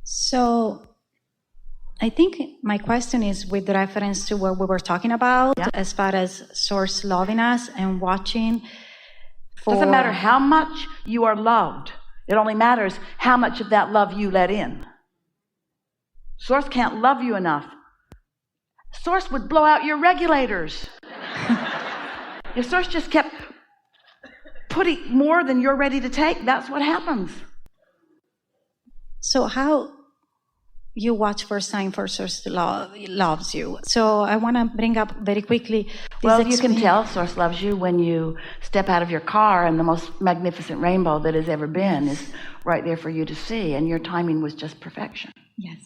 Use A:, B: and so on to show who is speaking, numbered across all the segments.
A: So I think my question is with reference to what we were talking about, as far as Source loving us and watching.
B: Doesn't matter how much you are loved. It only matters how much of that love you let in. Source can't love you enough. Source would blow out your regulators. If Source just kept putting more than you're ready to take, that's what happens.
A: So how you watch for sign for Source loves you? So I want to bring up very quickly.
B: Well, you can tell Source loves you when you step out of your car and the most magnificent rainbow that has ever been is right there for you to see, and your timing was just perfection.
A: Yes.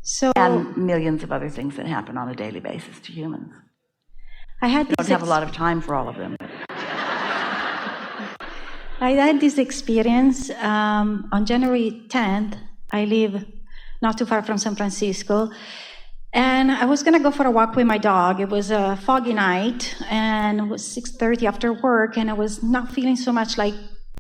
A: So,
B: and millions of other things that happen on a daily basis to humans.
A: I
B: don't have a lot of time for all of them.
A: I had this experience on January 10th. I live not too far from San Francisco, and I was gonna go for a walk with my dog. It was a foggy night, and it was 6:30 after work, and I was not feeling so much like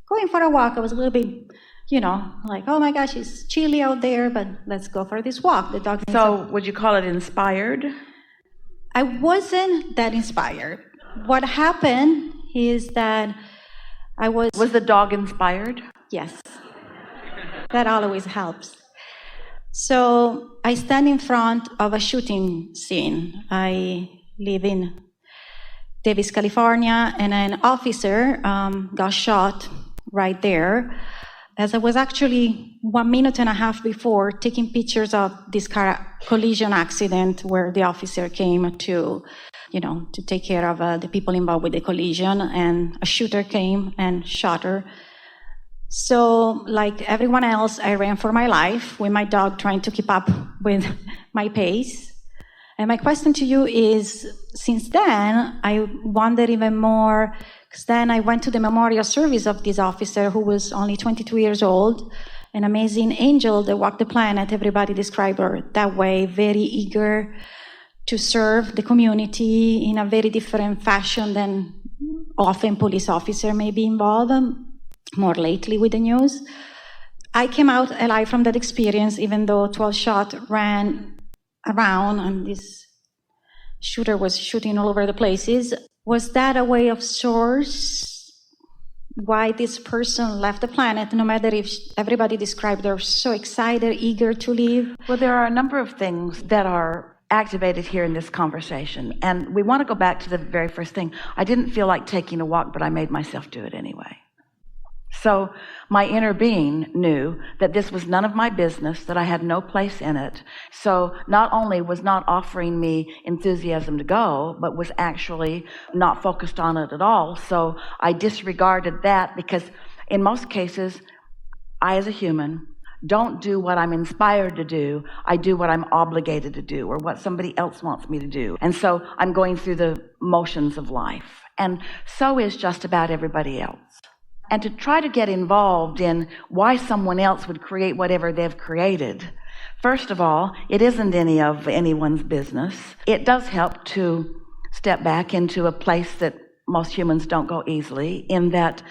A: going for a walk. I was a little bit, like, oh my gosh, it's chilly out there, but let's go for this walk. The dog.
B: So would you call it inspired?
A: I wasn't that inspired. What happened is that I was...
B: Was the dog inspired?
A: Yes. That always helps. So I stand in front of a shooting scene. I live in Davis, California, and an officer got shot right there. As I was actually 1.5 minutes before taking pictures of this car collision accident where the officer came to take care of the people involved with the collision, and a shooter came and shot her. So, like everyone else, I ran for my life with my dog trying to keep up with my pace. And my question to you is, since then, I wonder even more, because then I went to the memorial service of this officer who was only 22 years old, an amazing angel that walked the planet. Everybody described her that way, very eager to serve the community in a very different fashion than often police officer may be involved, more lately with the news. I came out alive from that experience, even though 12 shots ran around and this shooter was shooting all over the places. Was that a way of Source why this person left the planet, no matter if everybody described her so excited, eager to live?
B: Well, there are a number of things that are activated here in this conversation, and we want to go back to the very first thing. I didn't feel like taking a walk, but I made myself do it anyway. So my inner being knew that this was none of my business, that I had no place in it. So not only was not offering me enthusiasm to go, but was actually not focused on it at all. So I disregarded that, because in most cases, I as a human don't do what I'm inspired to do. I do what I'm obligated to do, or what somebody else wants me to do. And so I'm going through the motions of life. And so is just about everybody else. And to try to get involved in why someone else would create whatever they've created, first of all, it isn't any of anyone's business. It does help to step back into a place that most humans don't go easily, in that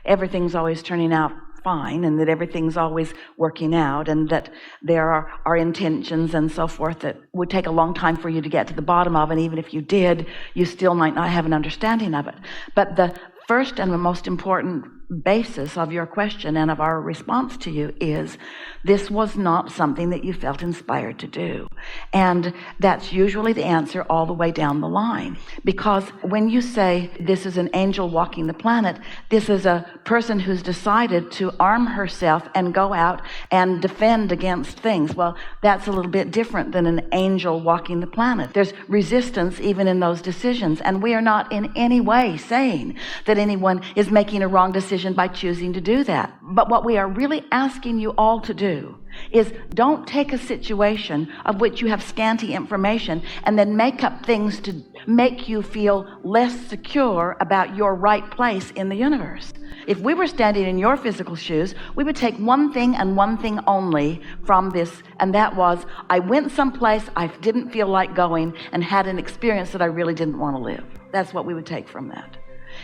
B: everything's always turning out fine, and that everything's always working out, and that there are intentions and so forth that would take a long time for you to get to the bottom of, and even if you did, you still might not have an understanding of it. But the first and the most important basis of your question and of our response to you is, this was not something that you felt inspired to do. And that's usually the answer all the way down the line. Because when you say this is an angel walking the planet, this is a person who's decided to arm herself and go out and defend against things. Well, that's a little bit different than an angel walking the planet. There's resistance even in those decisions. And we are not in any way saying that anyone is making a wrong decision by choosing to do that. But what we are really asking you all to do is, don't take a situation of which you have scanty information and then make up things to make you feel less secure about your right place in the universe. If we were standing in your physical shoes, we would take one thing and one thing only from this, and that was, I went someplace I didn't feel like going and had an experience that I really didn't want to live. That's what we would take from that.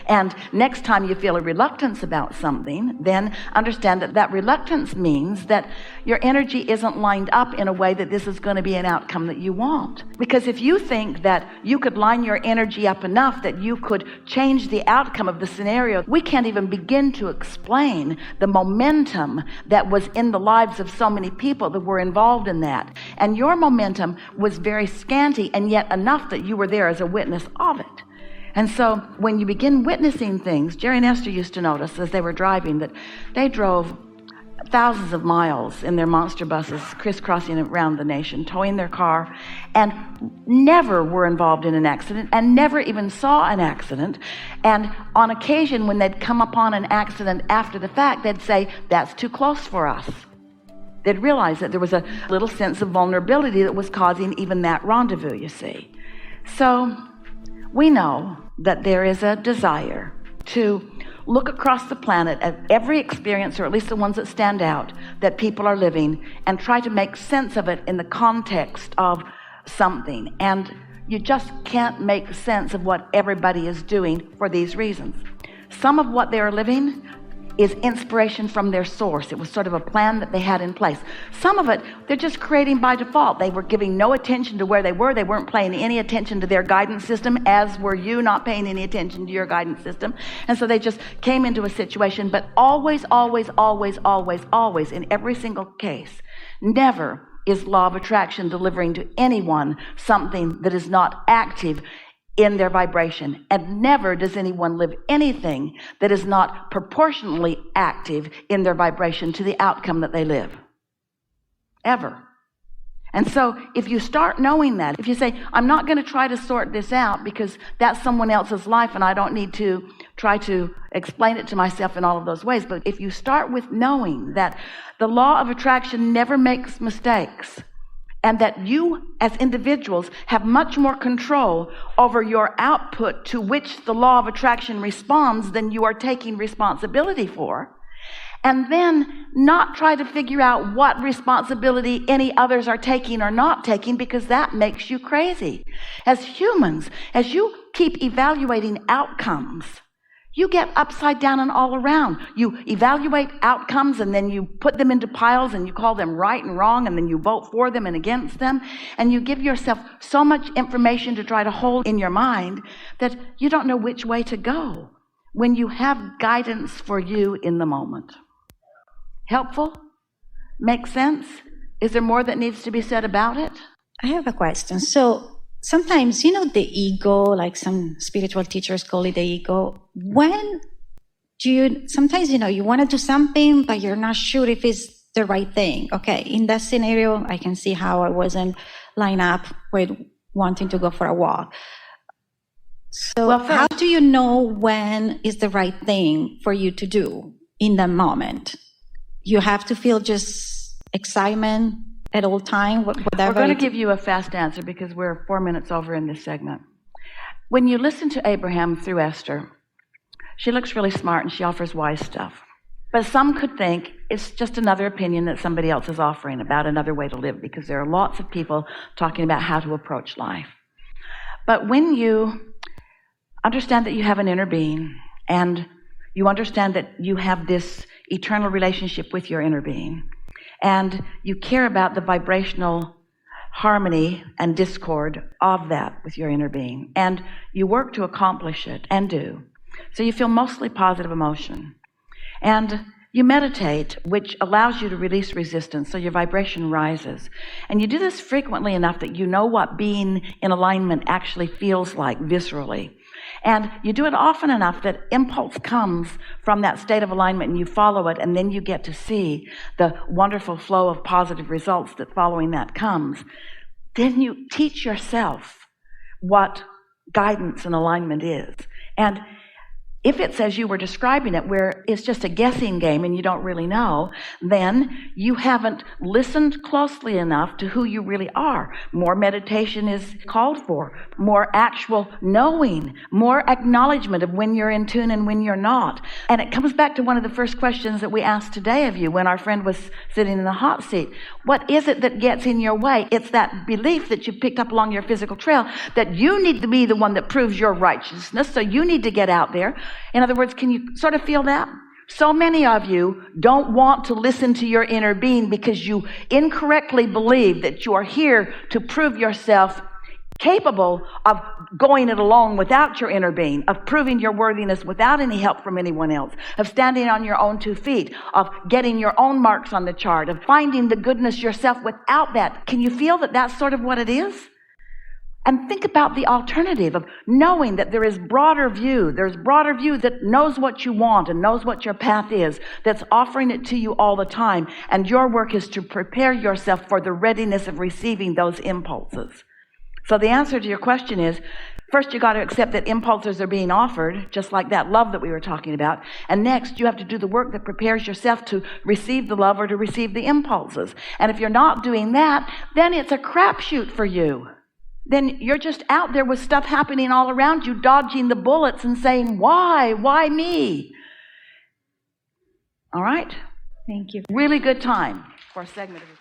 B: And next time you feel a reluctance about something, then understand that that reluctance means that your energy isn't lined up in a way that this is going to be an outcome that you want. Because if you think that you could line your energy up enough that you could change the outcome of the scenario, we can't even begin to explain the momentum that was in the lives of so many people that were involved in that. And your momentum was very scanty, and yet enough that you were there as a witness of it. And so when you begin witnessing things, Jerry and Esther used to notice as they were driving that they drove thousands of miles in their monster buses, crisscrossing around the nation, towing their car, and never were involved in an accident and never even saw an accident. And on occasion, when they'd come upon an accident after the fact, they'd say, "That's too close for us." They'd realize that there was a little sense of vulnerability that was causing even that rendezvous, you see. So we know that there is a desire to look across the planet at every experience, or at least the ones that stand out, that people are living, and try to make sense of it in the context of something. And you just can't make sense of what everybody is doing for these reasons. Some of what they are living is inspiration from their source. It was sort of a plan that they had in place. Some of it, they're just creating by default. They were giving no attention to where they were. They weren't paying any attention to their guidance system, as were you not paying any attention to your guidance system. And so they just came into a situation. But always, always, always, always, always, in every single case, never is law of attraction delivering to anyone something that is not active in their vibration. And never does anyone live anything that is not proportionally active in their vibration to the outcome that they live. Ever. And so if you start knowing that, if you say, "I'm not going to try to sort this out because that's someone else's life and I don't need to try to explain it to myself in all of those ways," but if you start with knowing that the law of attraction never makes mistakes, and that you as individuals have much more control over your output to which the law of attraction responds than you are taking responsibility for, and then not try to figure out what responsibility any others are taking or not taking, because that makes you crazy. As humans, as you keep evaluating outcomes, you get upside down and all around. You evaluate outcomes and then you put them into piles and you call them right and wrong, and then you vote for them and against them, and you give yourself so much information to try to hold in your mind that you don't know which way to go when you have guidance for you in the moment. Helpful? Make sense? Is there more that needs to be said about it?
A: I have a question. So sometimes, the ego, like some spiritual teachers call it the ego. When do you, sometimes, you want to do something, but you're not sure if it's the right thing. Okay, in that scenario, I can see how I wasn't lined up with wanting to go for a walk. So how do you know when is the right thing for you to do in the moment? You have to feel just excitement at all time, whatever.
B: We're going to give you a fast answer because we're 4 minutes over in this segment. When you listen to Abraham through Esther, she looks really smart and she offers wise stuff. But some could think it's just another opinion that somebody else is offering about another way to live, because there are lots of people talking about how to approach life. But when you understand that you have an inner being, and you understand that you have this eternal relationship with your inner being, and you care about the vibrational harmony and discord of that with your inner being, and you work to accomplish it, and do, so you feel mostly positive emotion, and you meditate, which allows you to release resistance, so your vibration rises. And you do this frequently enough that you know what being in alignment actually feels like viscerally. And you do it often enough that impulse comes from that state of alignment, and you follow it, and then you get to see the wonderful flow of positive results that following that comes. Then you teach yourself what guidance and alignment is. And if it's as you were describing it, where it's just a guessing game and you don't really know, then you haven't listened closely enough to who you really are. More meditation is called for, more actual knowing, more acknowledgement of when you're in tune and when you're not. And it comes back to one of the first questions that we asked today of you when our friend was sitting in the hot seat. What is it that gets in your way? It's that belief that you've picked up along your physical trail that you need to be the one that proves your righteousness, so you need to get out there. In other words, can you sort of feel that? So many of you don't want to listen to your inner being because you incorrectly believe that you are here to prove yourself capable of going it alone without your inner being, of proving your worthiness without any help from anyone else, of standing on your own 2 feet, of getting your own marks on the chart, of finding the goodness yourself without that. Can you feel that that's sort of what it is? And think about the alternative of knowing that there is broader view. There's broader view that knows what you want and knows what your path is, that's offering it to you all the time. And your work is to prepare yourself for the readiness of receiving those impulses. So the answer to your question is, first you got to accept that impulses are being offered, just like that love that we were talking about. And next, you have to do the work that prepares yourself to receive the love or to receive the impulses. And if you're not doing that, then it's a crapshoot for you. Then you're just out there with stuff happening all around you, dodging the bullets and saying, why? Why me? All right?
A: Thank you.
B: Really good time for a segment of this.